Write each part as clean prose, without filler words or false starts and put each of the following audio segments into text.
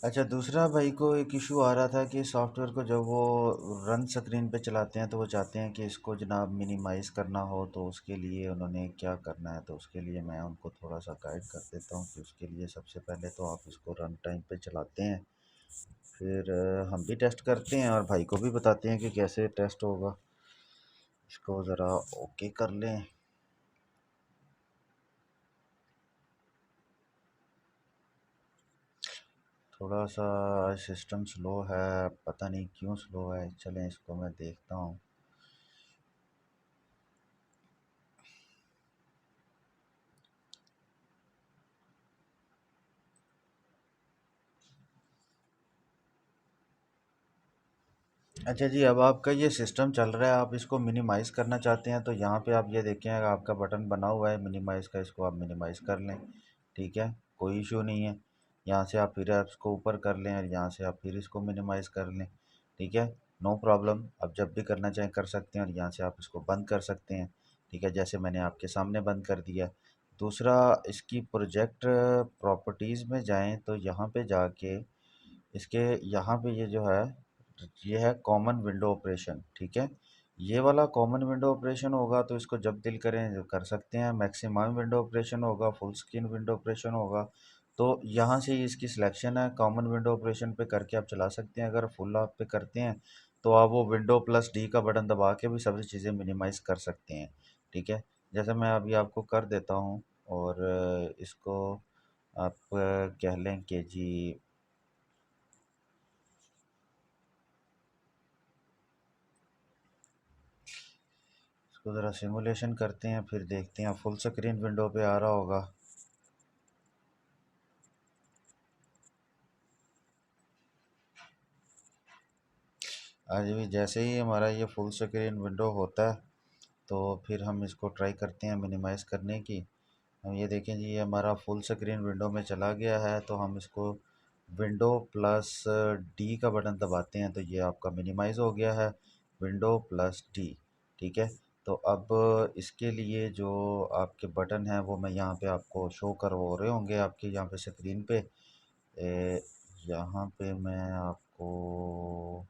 अच्छा, दूसरा भाई को एक इशू आ रहा था कि सॉफ्टवेयर को जब वो रन स्क्रीन पे चलाते हैं तो वो चाहते हैं कि इसको जनाब मिनिमाइज़ करना हो, तो उसके लिए उन्होंने क्या करना है। तो उसके लिए मैं उनको थोड़ा सा गाइड कर देता हूँ कि उसके लिए सबसे पहले तो आप इसको रन टाइम पे चलाते हैं, फिर हम भी टेस्ट करते हैं और भाई को भी बताते हैं कि कैसे टेस्ट होगा। इसको ज़रा ओके कर लें। थोड़ा सा सिस्टम स्लो है, पता नहीं क्यों स्लो है। चलें इसको मैं देखता हूँ। अच्छा जी, अब आपका ये सिस्टम चल रहा है, आप इसको मिनिमाइज़ करना चाहते हैं तो यहाँ पे आप ये देखें, अगर आपका बटन बना हुआ है मिनिमाइज़ का, इसको आप मिनिमाइज़ कर लें। ठीक है, कोई इशू नहीं है। यहाँ से आप फिर इसको ऊपर कर लें और यहाँ से आप फिर इसको मिनिमाइज़ कर लें। ठीक है, नो प्रॉब्लम। आप जब भी करना चाहें कर सकते हैं और यहाँ से आप इसको बंद कर सकते हैं। ठीक है, जैसे मैंने आपके सामने बंद कर दिया। दूसरा, इसकी प्रोजेक्ट प्रॉपर्टीज़ में जाएँ तो यहाँ पे जाके इसके यहाँ पे ये जो है, ये है कॉमन विंडो ऑपरेशन। ठीक है, ये वाला कॉमन विंडो ऑपरेशन होगा तो इसको जब दिल करें कर सकते हैं। मैक्सिमम विंडो ऑपरेशन होगा, फुल स्क्रीन विंडो ऑपरेशन होगा। तो यहाँ से इसकी सिलेक्शन है, कॉमन विंडो ऑपरेशन पे करके आप चला सकते हैं। अगर फुल आप पे करते हैं तो आप वो विंडो प्लस डी का बटन दबा के भी सभी चीज़ें मिनिमाइज़ कर सकते हैं। ठीक है, जैसे मैं अभी आपको कर देता हूँ और इसको आप कह लें कि जी, इसको ज़रा सिमुलेशन करते हैं फिर देखते हैं। फुल स्क्रीन विंडो पे आ रहा होगा। आज भी जैसे ही हमारा ये फुल स्क्रीन विंडो होता है तो फिर हम इसको ट्राई करते हैं मिनिमाइज़ करने की। हम ये देखें जी, ये हमारा फुल स्क्रीन विंडो में चला गया है, तो हम इसको विंडो प्लस डी का बटन दबाते हैं तो ये आपका मिनिमाइज़ हो गया है, विंडो प्लस डी। ठीक है, तो अब इसके लिए जो आपके बटन हैं वो मैं यहाँ पे आपको शो कर हो रहे होंगे आपके यहाँ पे स्क्रीन पे। ए, यहाँ पे मैं आपको,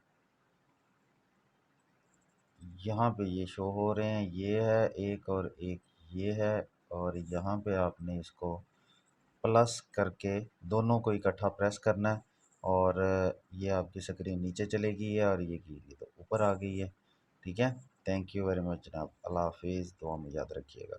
यहाँ पे ये शो हो रहे हैं, ये है एक और एक ये है। और यहाँ पे आपने इसको प्लस करके दोनों को इकट्ठा प्रेस करना है और ये आपकी स्क्रीन नीचे चली गई है और ये की तो ऊपर आ गई है। ठीक है, थैंक यू वेरी मच जनाब। अल्लाह हाफिज़, दुआ में याद रखिएगा।